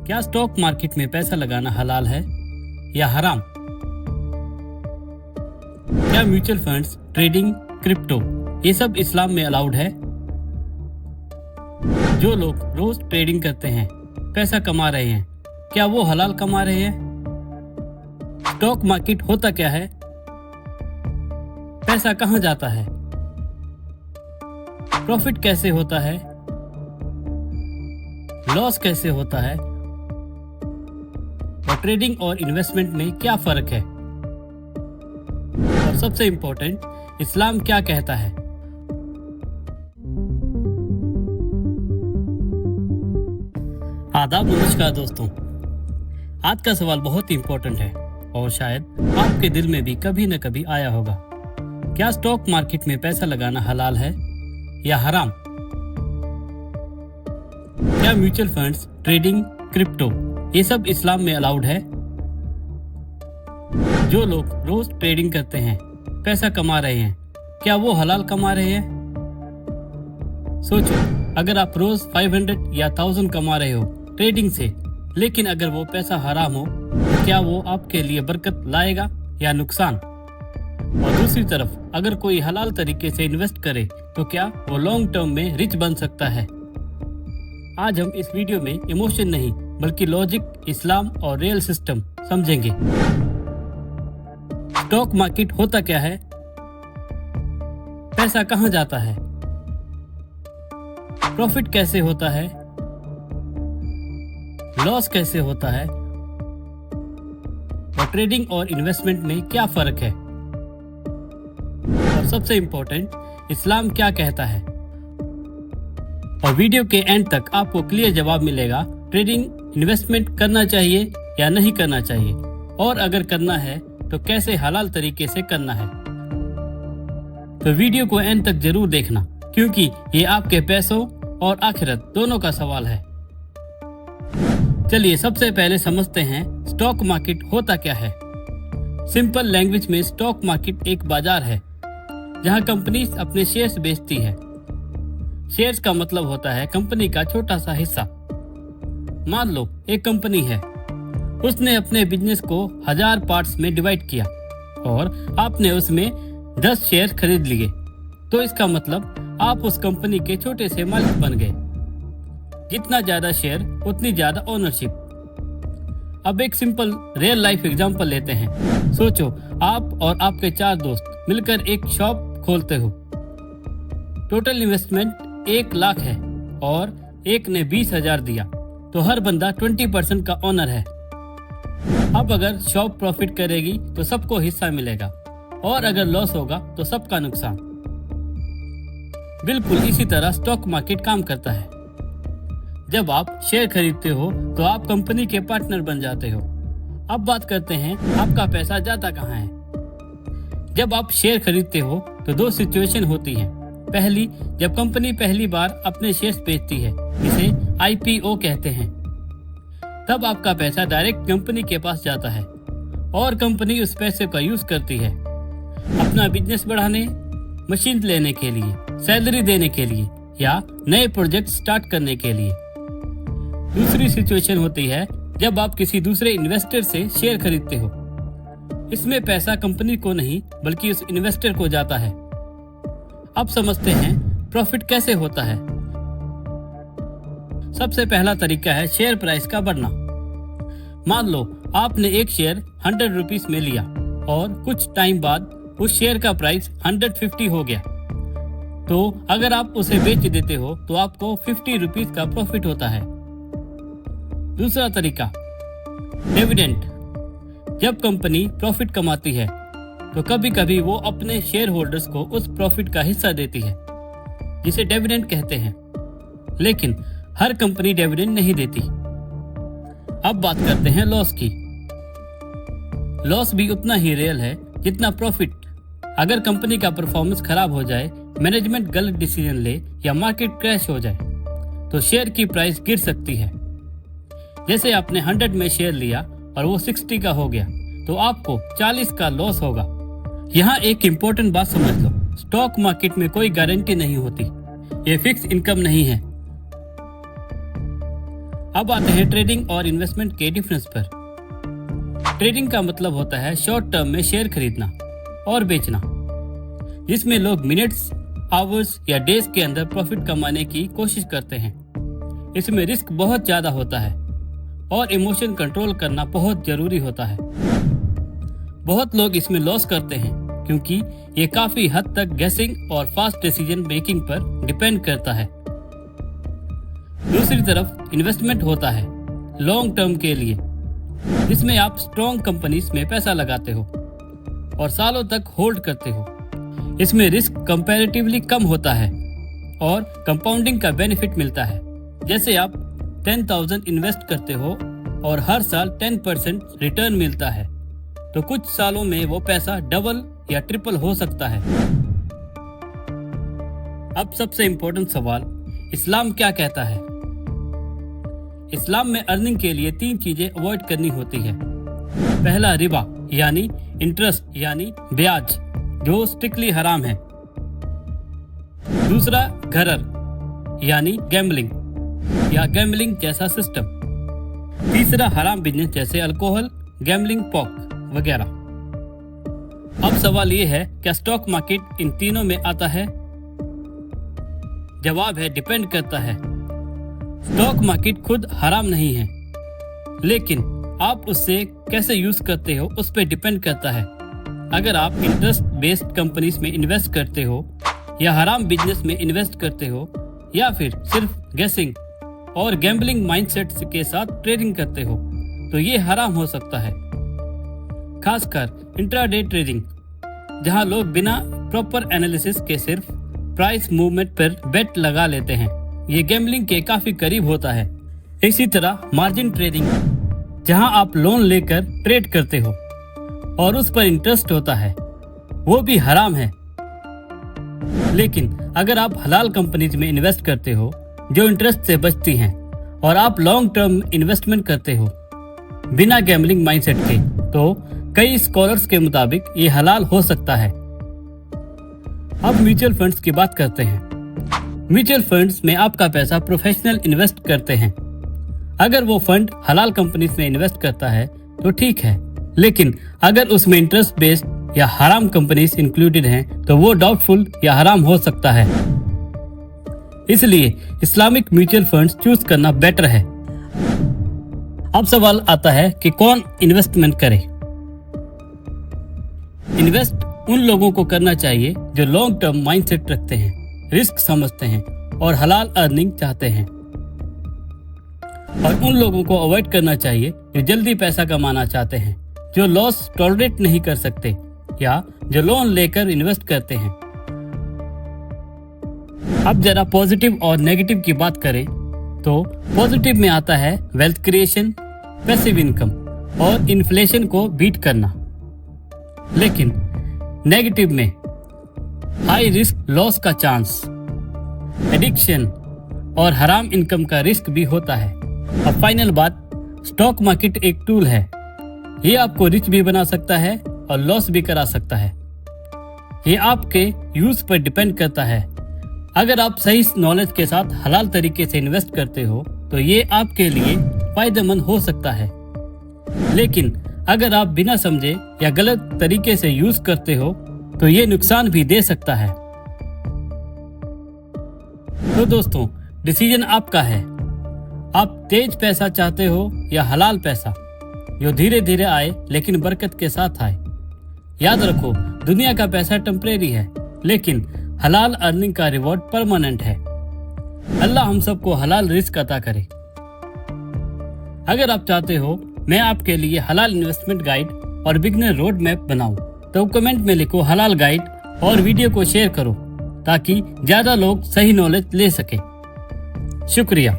क्या stock market में पैसा लगाना हलाल है या हराम? क्या म्यूचुअल फंड्स, ट्रेडिंग, क्रिप्टो ये सब इस्लाम में अलाउड है? जो लोग रोज ट्रेडिंग करते हैं, पैसा कमा रहे हैं, क्या वो हलाल कमा रहे हैं? स्टॉक मार्केट होता क्या है? पैसा कहां जाता है? प्रॉफिट कैसे होता है? लॉस कैसे होता है? और ट्रेडिंग और इन्वेस्टमेंट में क्या फर्क है? और सबसे इंपॉर्टेंट, इस्लाम क्या कहता है? आदाब, नमस्कार दोस्तों। आज का सवाल बहुत ही इंपॉर्टेंट है और शायद आपके दिल में भी कभी न कभी आया होगा। क्या स्टॉक मार्केट में पैसा लगाना हलाल है या हराम? क्या म्यूचुअल फंड्स, ट्रेडिंग, क्रिप्टो ये सब इस्लाम में अलाउड है? जो लोग रोज ट्रेडिंग करते हैं, पैसा कमा रहे हैं, क्या वो हलाल कमा रहे हैं? सोचो, अगर आप रोज 500 या 1000 कमा रहे हो ट्रेडिंग से, लेकिन अगर वो पैसा हराम हो तो क्या वो आपके लिए बरकत लाएगा या नुकसान? और दूसरी तरफ, अगर कोई हलाल तरीके से इन्वेस्ट करे तो क्या वो लॉन्ग टर्म में रिच बन सकता है? आज हम इस वीडियो में इमोशन नहीं बल्कि लॉजिक, इस्लाम और रियल सिस्टम समझेंगे। स्टॉक मार्केट होता क्या है? पैसा कहां जाता है? प्रॉफिट कैसे होता है? लॉस कैसे होता है? और ट्रेडिंग और इन्वेस्टमेंट में क्या फर्क है? और सबसे इंपॉर्टेंट, इस्लाम क्या कहता है? और वीडियो के एंड तक आपको क्लियर जवाब मिलेगा। ट्रेडिंग, इन्वेस्टमेंट करना चाहिए या नहीं करना चाहिए, और अगर करना है तो कैसे हलाल तरीके से करना है। तो वीडियो को एंड तक जरूर देखना, क्योंकि ये आपके पैसों और आखिरत दोनों का सवाल है। चलिए सबसे पहले समझते हैं स्टॉक मार्केट होता क्या है। सिंपल लैंग्वेज में स्टॉक मार्केट एक बाजार है जहां कंपनीज अपने शेयर्स बेचती है। शेयर्स का मतलब होता है कंपनी का छोटा सा हिस्सा। मान लो एक कंपनी है, उसने अपने बिजनेस को 1000 पार्ट्स में डिवाइड किया और आपने उसमें 10 शेयर खरीद लिए, तो इसका मतलब आप उस कंपनी के छोटे से मालिक बन गए। जितना ज्यादा शेयर उतनी ज्यादा ओनरशिप। अब एक सिंपल रियल लाइफ एग्जांपल लेते हैं। सोचो, आप और आपके 4 दोस्त मिलकर एक शॉप खोलते हो। टोटल इन्वेस्टमेंट 1 लाख है और एक ने 20,000 दिया, तो हर बंदा 20% का ओनर है। अब अगर शॉप प्रॉफिट करेगी तो सबको हिस्सा मिलेगा, और अगर लॉस होगा तो सबका नुकसान। बिल्कुल इसी तरह स्टॉक मार्केट काम करता है। जब आप शेयर खरीदते हो तो आप कंपनी के पार्टनर बन जाते हो। अब बात करते हैं आपका पैसा जाता कहाँ है। जब आप शेयर खरीदते हो तो 2 सिचुएशन होती हैं। पहली, जब कंपनी पहली बार अपने शेयर्स बेचती है, जिसे IPO कहते हैं, तब आपका पैसा डायरेक्ट कंपनी के पास जाता है और कंपनी उस पैसे का यूज करती है अपना बिजनेस बढ़ाने, मशीन लेने के लिए, सैलरी देने के लिए या नए प्रोजेक्ट स्टार्ट करने के लिए। दूसरी सिचुएशन होती है जब आप किसी दूसरे इन्वेस्टर से शेयर खरीदते हो। इसमें पैसा कंपनी को नहीं बल्कि उस इन्वेस्टर को जाता है। अब समझते हैं प्रॉफिट कैसे होता है। सबसे पहला तरीका है शेयर प्राइस का बढ़ना। मान लो आपने एक शेयर 100 रुपीस में लिया और कुछ टाइम बाद उस शेयर का प्राइस 150 हो गया, तो अगर आप उसे बेच देते हो तो आपको 50 रुपीस का प्रॉफिट होता है। दूसरा तरीका, डिविडेंड। जब कंपनी प्रॉफिट कमाती है तो कभी कभी वो अपने शेयर होल्डर्स को उस प्रॉफिट का हिस्सा देती है, जिसे डिविडेंड कहते हैं। लेकिन हर कंपनी डिविडेंड नहीं देती। अब बात करते हैं लॉस की। लॉस भी उतना ही रियल है जितना प्रॉफिट। अगर कंपनी का परफॉर्मेंस खराब हो जाए, मैनेजमेंट गलत डिसीजन ले या मार्केट क्रैश हो जाए, तो शेयर की प्राइस गिर सकती है। जैसे आपने 100 में शेयर लिया और वो 60 का हो गया, तो आपको 40 का लॉस होगा। यहाँ एक इम्पोर्टेंट बात समझ लो, स्टॉक मार्केट में कोई गारंटी नहीं होती। ये फिक्स इनकम नहीं है। अब आते हैं ट्रेडिंग और इन्वेस्टमेंट के डिफरेंस पर। ट्रेडिंग का मतलब होता है शॉर्ट टर्म में शेयर खरीदना और बेचना, जिसमें लोग मिनट्स, आवर्स या डेज के अंदर प्रॉफिट कमाने की कोशिश करते हैं। इसमें रिस्क बहुत ज्यादा होता है और इमोशन कंट्रोल करना बहुत जरूरी होता है। बहुत लोग इसमें लॉस करते हैं क्योंकि ये काफी हद तक गेसिंग और फास्ट डिसीजन मेकिंग पर डिपेंड करता है। दूसरी तरफ इन्वेस्टमेंट होता है लॉन्ग टर्म के लिए, जिसमें आप स्ट्रॉन्ग कंपनीज में पैसा लगाते हो और सालों तक होल्ड करते हो। इसमें रिस्क कंपैरेटिवली कम होता है और कंपाउंडिंग का बेनिफिट मिलता है। जैसे आप 10,000 इन्वेस्ट करते हो और हर साल 10% रिटर्न मिलता है, तो कुछ सालों में वो पैसा डबल या ट्रिपल हो सकता है। अब सबसे इम्पोर्टेंट सवाल, इस्लाम क्या कहता है? इस्लाम में अर्निंग के लिए 3 चीजें अवॉइड करनी होती है। पहला रिबा यानी इंटरेस्ट यानी ब्याज, जो स्ट्रिक्टली हराम है। दूसरा घरर यानी गैम्बलिंग या गैम्बलिंग जैसा सिस्टम। तीसरा हराम बिजनेस जैसे अल्कोहल, गैम्बलिंग, पॉक वगैरह। अब सवाल ये है, क्या स्टॉक मार्केट इन तीनों में आता है? जवाब है डिपेंड करता है। स्टॉक मार्केट खुद हराम नहीं है, लेकिन आप उससे कैसे यूज करते हो उस पर डिपेंड करता है। अगर आप इंटरेस्ट बेस्ड कंपनीज में इन्वेस्ट करते हो या हराम बिजनेस में इन्वेस्ट करते हो या फिर सिर्फ गेसिंग और गैम्बलिंग माइंडसेट के साथ ट्रेडिंग करते हो, तो ये हराम हो सकता है। खासकर इंट्राडे ट्रेडिंग, जहां लोग बिना प्रॉपर एनालिसिस के सिर्फ प्राइस मूवमेंट पर बेट लगा लेते हैं, ये गैम्बलिंग के काफी करीब होता है। इसी तरह मार्जिन ट्रेडिंग, जहां आप लोन लेकर ट्रेड करते हो और उस पर इंटरेस्ट होता है, वो भी हराम है। लेकिन अगर आप हलाल कंपनीज में इन्वेस्ट करते हो जो इंटरेस्ट से बचती हैं और आप लॉन्ग टर्म इन्वेस्टमेंट करते हो बिना गैम्बलिंग माइंडसेट के, तो कई स्कॉलर्स के मुताबिक ये हलाल हो सकता है। अब म्यूचुअल फंड्स की बात करते हैं। म्यूचुअल फंड्स में आपका पैसा प्रोफेशनल इन्वेस्ट करते हैं। अगर वो फंड हलाल कंपनीज में इन्वेस्ट करता है तो ठीक है, लेकिन अगर उसमें इंटरेस्ट बेस्ड या हराम कंपनीज इंक्लूडेड हैं तो वो डाउटफुल या हराम हो सकता है। इसलिए इस्लामिक म्यूचुअल फंड्स चूज करना बेटर है। अब सवाल आता है कि कौन इन्वेस्टमेंट करे। इन्वेस्ट उन लोगों को करना चाहिए जो लॉन्ग टर्म माइंडसेट रखते हैं, रिस्क समझते हैं और हलाल अर्निंग चाहते हैं। और उन लोगों को अवॉइड करना चाहिए जो जल्दी पैसा कमाना चाहते हैं, जो लॉस टॉलरेट नहीं कर सकते या जो लोन लेकर इन्वेस्ट करते हैं। अब जरा पॉजिटिव और नेगेटिव की बात करें तो पॉजिटिव में आता है वेल्थ क्रिएशन, पैसिव इनकम और इन्फ्लेशन को बीट करना। लेकिन नेगेटिव में हाई रिस्क लॉस का चांस, एडिक्शन और हराम इनकम का रिस्क भी होता है। अब फाइनल बात, स्टॉक मार्केट एक टूल है। ये आपको रिच भी बना सकता है और लॉस भी करा सकता है। ये आपके यूज पर डिपेंड करता है। अगर आप सही नॉलेज के साथ हलाल तरीके से इन्वेस्ट करते हो तो ये आपके लिए फायदेमंद हो सकता है। लेकिन अगर आप बिना समझे या गलत तरीके से यूज करते हो तो ये नुकसान भी दे सकता है। तो दोस्तों, डिसीजन आपका है। आप तेज पैसा चाहते हो या हलाल पैसा जो धीरे धीरे आए लेकिन बरकत के साथ आए। याद रखो, दुनिया का पैसा टेम्परेरी है, लेकिन हलाल अर्निंग का रिवॉर्ड परमानेंट है। अल्लाह हम सबको हलाल रिस्क अता करे। अगर आप चाहते हो मैं आपके लिए हलाल इन्वेस्टमेंट गाइड और बिगनर रोड मैप बनाऊं, तो कमेंट में लिखो हलाल गाइड और वीडियो को शेयर करो ताकि ज्यादा लोग सही नॉलेज ले सके। शुक्रिया।